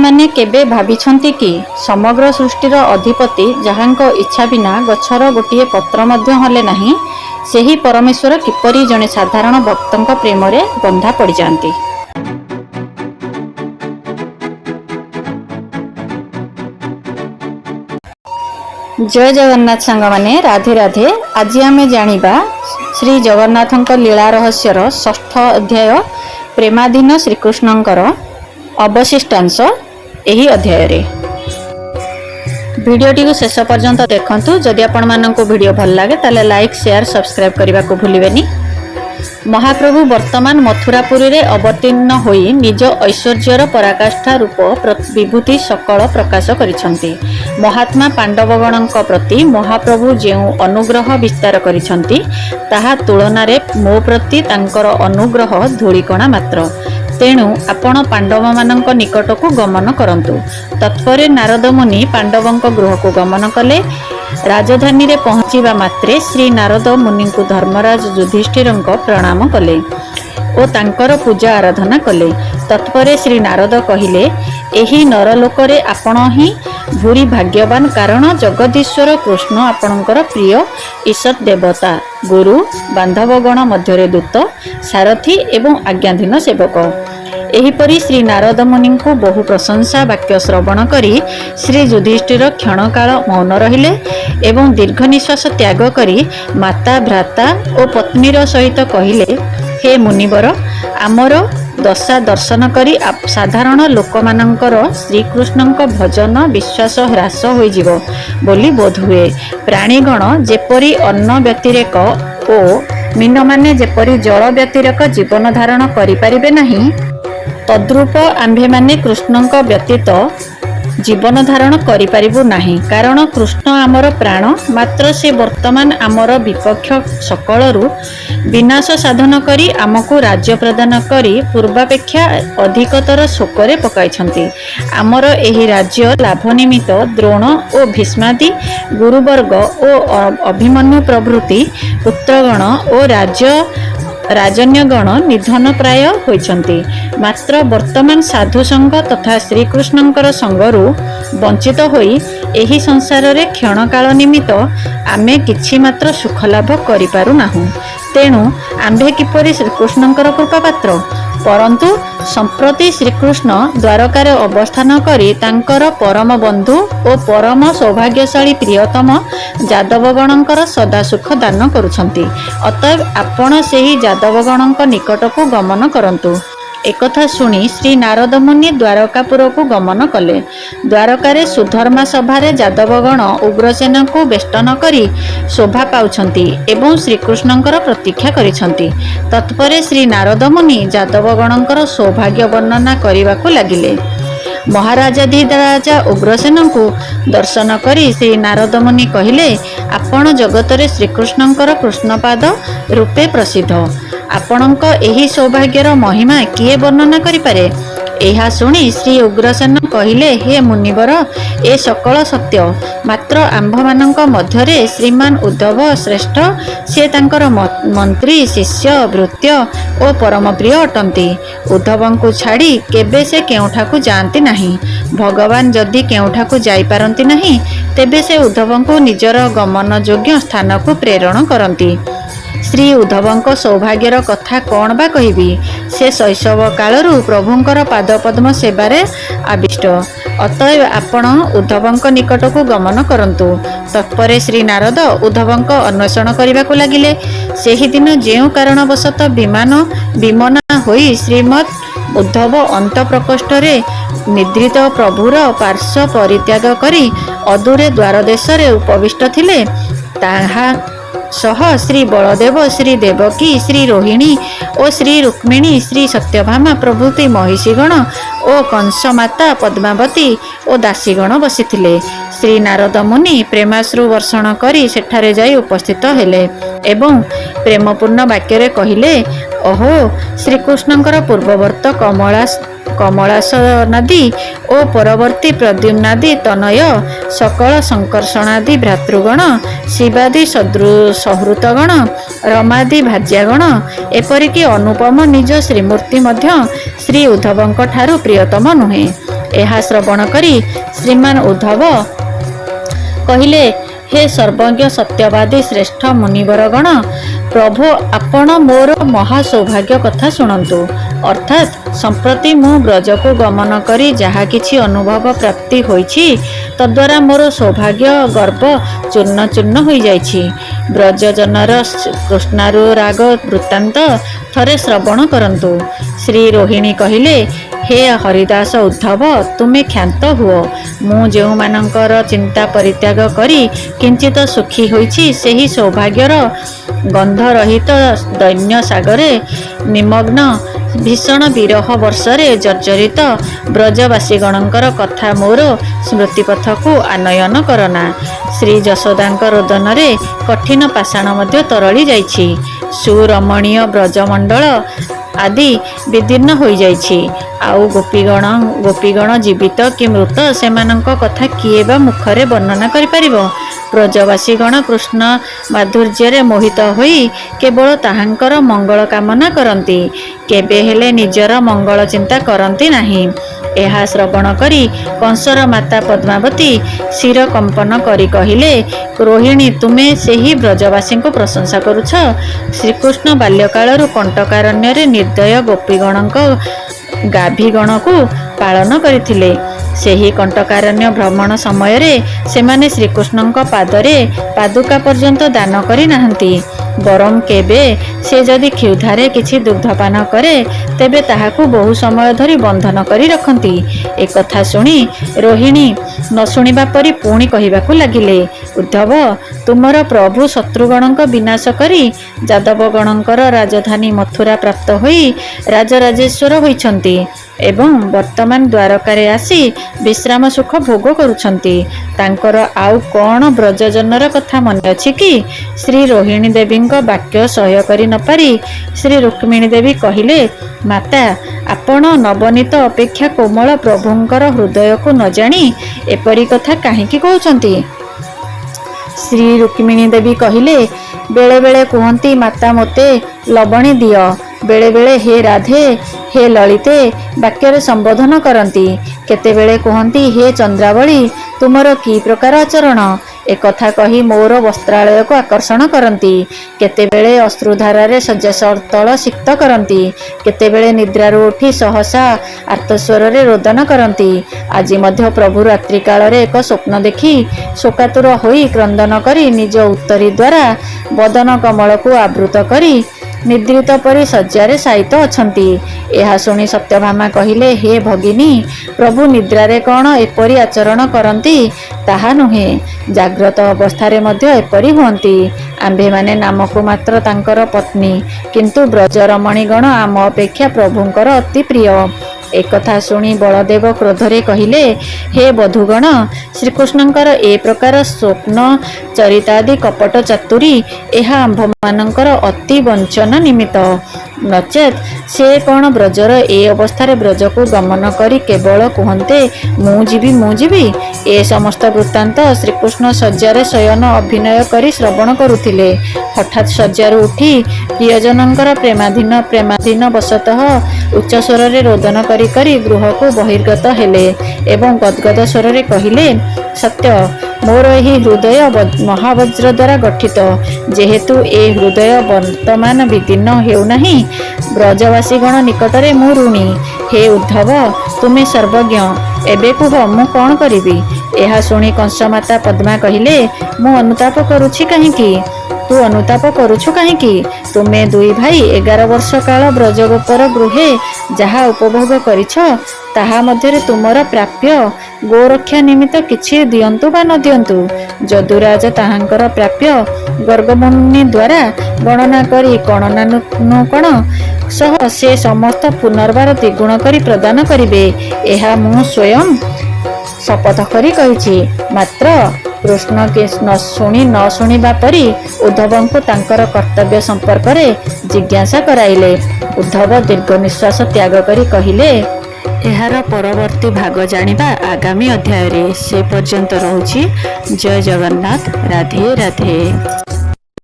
आपणे केबे भाविछन्ति कि समग्र सृष्टिर अधिपति जहांको इच्छा बिना गछर गोटे पत्र मध्य हले नाही, सेही परमेश्वर किपरि जणे साधारण भक्तंक प्रेम रे बंधा पड़ जाती। जय जगन्नाथ सांग माने, राधे राधे। आज आमे जानिबा श्री जगन्नाथंक लीला रहस्यर षष्ठ अध्याय प्रेमाधीन श्रीकृष्णंकर अवशिष्टांश एही अध्याय रे। वीडियोटी को शेष पर्यंत देखंतु। जदि आपण माननको वीडियो भल लागे ताले लाइक शेयर सब्सक्राइब करबा को भूलिबेनी। महाप्रभु वर्तमान मथुरापुरी रे अवतीर्ण होई निज ऐश्वर्यर पराकाष्ठा रूप विभूति सकल प्रकाश करिसंती। महात्मा पांडवगणक प्रति महाप्रभु जेउ अनुग्रह विस्तार करिसंती ताहा तुलना रे मो प्रति तांकर अनुग्रह धूलिकणा मात्र। तेणु आपण पांडव मानक निकट को गमन करंतु। तत्परे नारद मुनि पांडवंक गृह को गमन कले। राजधानी रे पहुँचीबा मात्रे श्री नारद मुनि को धर्मराज युधिष्ठिर प्रणाम कले ओ तांकर पूजा आराधना कले। तत्परे श्री नारद कहिले, एही नरलोक रे आपण ही भूरी भाग्यवान, कारण जगदीश्वर कृष्ण आपणकर प्रिय ईशत देवता, गुरु, बांधवगण मध्य दूत, सारथी एवं आज्ञाधीन सेवक। एहीपरि श्री नारद मुनि को बहु प्रशंसा वाक्य श्रवण करी श्री युधिष्ठिर क्षण काल मौन रहिले एवं दीर्घ निश्वास त्याग करी माता, भ्राता और पत्नीर सहित कहिले, हे मुनिवर, आमर दशा दर्शन करी साधारण लोक मानकर श्रीकृष्णंक भजन विश्वास ह्रास होइजिवो बोली बोध हुए। प्राणीगण जेपरी अन्न व्यतिरेक ओ मीन माने जेपरी जल व्यतिरेक जीवन धारण करि परिबे नाही, तद्रूप आम्भे माने कृष्णंक व्यतीत जीवन धारण करि परिबु नाही। कारण कृष्ण आमर प्राण, मात्र से वर्तमान आमर विपक्ष सकलरु विनाश साधन करी आमको राज्य प्रदान करी पूर्वापेक्षा अधिकतर शोकरे पकाइछन्ति। आमर एही राज्य लाभ निमित्त द्रोण ओ भीष्मादि गुरुवर्ग ओ अभिमन्यु प्रभृति पुत्रगण ओ राजन्यगण निधन प्राय होइछन्ति। मात्र वर्तमान साधु संग तथा श्रीकृष्णंकर संगरु वंचित होई एही संसार रे क्षण काल निमित्त आमे किछि मात्र सुख लाभ करि पारु नाहु। तेणु आम्भे किपरि श्रीकृष्णंकर कृपा पात्र। परंतु संप्रति श्रीकृष्ण द्वारकार अवस्थान करी तांकर परम बंधु और परम सौभाग्यशाली प्रियतम जादवगणंकर सदा सुख दान करुछन्ति। अतएव आपण सेही जादवगणंक निकट को गमन करंतु। एकथा शुणी श्री नारद मुनि द्वारकापुर को गमन कले। द्वारकारे सुधर्मा सभारे जादवगण उग्रसेन को बेष्टन करी शोभा पाउछन्ति एवं श्रीकृष्णंकर प्रतीक्षा करिछन्ति। तत्परे श्री नारद मुनि जादवगणंकर सौभाग्य वर्णना करने लगिले। महाराजाधिराजा उग्रसेन को दर्शन करी श्री नारद मुनि कहिले, आपण जगतरे श्रीकृष्णंकर कृष्णपाद रूपे प्रसिद्ध। आपणक एही सौभाग्यर महिमा किए वर्णना करिपारे। एहा शुणी श्री उग्रसेन कहिले, हे मुनिवर, ए सकल सत्य। मात्र आम्भमानंक मध्यरे श्रीमान उद्धव श्रेष्ठ, से तांकर मंत्री, शिष्य, भृत्य और परम प्रिय अटंती। उद्धवंकु छाड़ी केबे से केउठाकु जांती नाही। भगवान जदि केउठाकु जाई पारंती नाही, तेबे से उद्धवंकु निजर गमन योग्य स्थान को प्रेरण करंती। श्री उद्धवंक सौभाग्यर कथा कौन बा कहिबी। से शैशव कालरू प्रभुंकर पादपद्म सेवारे आविष्ट। अतएव आपण उद्धवंक निकट को गमन करंतु। तत्परे श्री नारद उद्धवंक अन्वेषण करने को लगिले। सेही दिन जेउ कारणवशत विमना होई श्रीमद उद्धव अंत प्रकोष्ठ रे निद्रित प्रभुर पार्श्व परित्याग करी अदूरे द्वार देश रे उपविष्ट थिले, ताहा सह श्री बलदेव, श्री देवकी, श्री रोहिणी और श्री रुक्मिणी, श्री सत्यभामा प्रभृति महिषीगण और कंस माता पद्मावती और दासीगण बसिथिले। श्री नारद मुनि प्रेमाश्रु वर्षण करी सेठारे जाई उपस्थित हेले एवं प्रेमपूर्ण वाक्य कहिले, ओहो, श्रीकृष्णंकर पूर्ववर्त कमलास नदी और परवर्ती प्रद्युम्नादि तनय सकल संकर्षणादि भ्रातृगण, शिवादि सहृतगण, रमादि भाज्यागण, एपरिकी अनुपम निज श्रीमूर्ति मध्य श्री उद्धवंक ठारु प्रियतम नुहे। ଏହା ଶ୍ରବଣ କରି ଶ୍ରୀମାନ ଉଦ୍ଧବ କହିଲେ, हे सर्वज्ञ सत्यवादी श्रेष्ठ मुनिवरगण, प्रभु आपण मोर महासौभाग्य कथा शुणु। अर्थात संप्रति मु ब्रज को गमन करी जहा किछि अनुभव प्राप्ति होइछि तद्वारा मोर सौभाग्य गर्व चूर्ण चूर्ण हो जाइछि। ब्रज जनर कृष्णानुराग वृत्तांत थरे श्रवण करंतु। श्री रोहिणी कहिले, हे हरिदास उद्धव, तुमे क्षांत हुओ। मु जो मानकर चिंता परित्याग करी किंचित सुखी होइछि सेही सौभाग्यर गंध रहित दैन्य सागरे निमग्न भीषण विरह वर्षरे जर्जरित ब्रजवासीगणकर कथा मोर स्मृतिपथ को आनयन करना। श्री जशोदांक रोदनरे कठिन पाषाण मध्य तरली जाइछि। सुरमणीय ब्रजमंडल आदि विदीर्ण हो जाइछि। आउ गोपीगण जीवित कि मृत सेमानंक कथा किए बा मुखरे वर्णना करि परिबो। ब्रजवासीगण कृष्ण माधुर्य मोहित होई केवल ताहांकर मंगल कामना करती, केबे हेले निजर मंगल चिंता करती नाही। ଏହା ଶ୍ରବଣ କରି कंसर माता पद्मावती शिर कंपन करी कहिले, रोहिणी तुमे सेही ब्रजवासी को प्रशंसा करुछ। श्रीकृष्ण बाल्यकालरू कंटकारण्य निर्दय गोपीगणक गाभीगण को पालन करथिले। ସେହି कंटकारण्य भ्रमण समय रे सेमाने श्रीकृष्णଙ୍କ पादरे पादुका पर्यंत दान करी नाहंती। बरम केबे से जदि क्षुधारे किछि दुग्धपान करे तेबे ताहाकु बहु समय धरी बंधन करी रखंती। एक कथा सुनी रोहिणी न शुणिबा परी पुणी कहिबाकु लागिले, उद्धव तुमर प्रभु शत्रुगणଙ୍କ विनाश करी यादवगणଙ୍କର राजधानी मथुरा प्राप्त होई राजराजेश्वर होइछंती एवं वर्तमान द्वारकारे आसी विश्राम सुख भोग करुछंती। तांकर आउ कौन ब्रजजनर कथा मन अछि कि? श्री रोहिणी देवी वाक्य सह्य करि न पारी श्री रुक्मिणी देवी कहिले, माता आपण नवनीत अपेक्षा कोमल प्रभुंकर हृदय को न जानी एपरी कथा काहेकि कहउछंती? श्री रुक्मिणी देवी कहिले, बेले बेले कहंती माता मोते लवणी दियो, बेले बेले हे राधे हे ललिते वाक्य संबोधन करती, केतेबेले कहती हे चंद्रावली तुमर की प्रकार आचरण, एक कथा कही मोर वस्त्रालय को आकर्षण करती, केतेबेले अश्रुधारे शय्यास्थल सिक्त करती, केतेबेले निद्रारू उठी सहसा आर्तस्वर रे रोदन करती। आज मध्य प्रभु रात्रि काल रे एक स्वप्न देखी शोकातुर होई क्रंदन करी निज उत्तरी द्वारा बदन कमल को आवृत करी निद्रित परी शय्यारे शायित अछंती। यह शुणी सत्यभामा कहिले, हे भगिनी प्रभु निद्रारे कौन एपरी आचरण करती ताहा नुहे, जाग्रत अवस्थारे मध्य एपरी हुअंती। आंभे माने नामको मात्र तांकर पत्नी, किंतु ब्रजरमणीगण आम अपेक्षा प्रभुंकर अति प्रिय। एक कथा शुणी बलदेव क्रोधरे कहिले, हे बधुगण श्रीकृष्णंकर ए प्रकार स्वप्न चरितादि कपट चातुरी यह आंभमानंकर अति वंचन निमित्त, नचेत से कौन ब्रजर ए अवस्था ब्रज को गमन करी केवल कहते मु जीवी। ए समस्त वृत्तांत श्रीकृष्ण शय्यारे शयन अभिनय करी श्रवण करुथिले। हठात शय्यारू उठी प्रियजनंकर प्रेमाधीन वशतः उच्च स्वर रे रोदन करी करी गृह को बहिर्गत हेले एवं गदगद स्वर रे कहिले, सत्य मोर एही हृदय महावज्र द्वारा गठित, जेहेतु ए हृदय वर्तमान विदीर्ण हेउनाही ब्रजवासीगण निकटरे मु ऋणी। हे उद्धव तुमे सर्वज्ञ, एबे कुह मु कौन करिबी? यह शुणी कंसमाता पद्मा कहिले, मु अनुताप करुछि काहेकि? तू अनुताप करुछु काहेकि? तुमे दुई भाई 11 वर्ष काल ब्रजगोपर गृहे जहा उपभोग करिछ ताहा मध्यरे तुमर प्राप्य गोरक्षा निमित्त किछि दियंतु बा न दियंतु। यदुराज ताहांकर प्राप्य गर्गमुनि द्वारा गणना करी कणनानुकण सह से समस्त पुनर्बार द्विगुण करी प्रदान करिबे, एहा मु स्वयं शपथ करी कहिछि। मात्र कृष्ण के न शुणिबा परी उद्धवंकु तांकर कर्तव्य संपर्क रे जिज्ञासा कराइले। उद्धव दीर्घ निश्वास त्याग करी कहिले, एहार परवर्ती भाग जानिबा आगामी अध्याय रे। से पर्यंत रहूछि। जय जगन्नाथ। राधे राधे।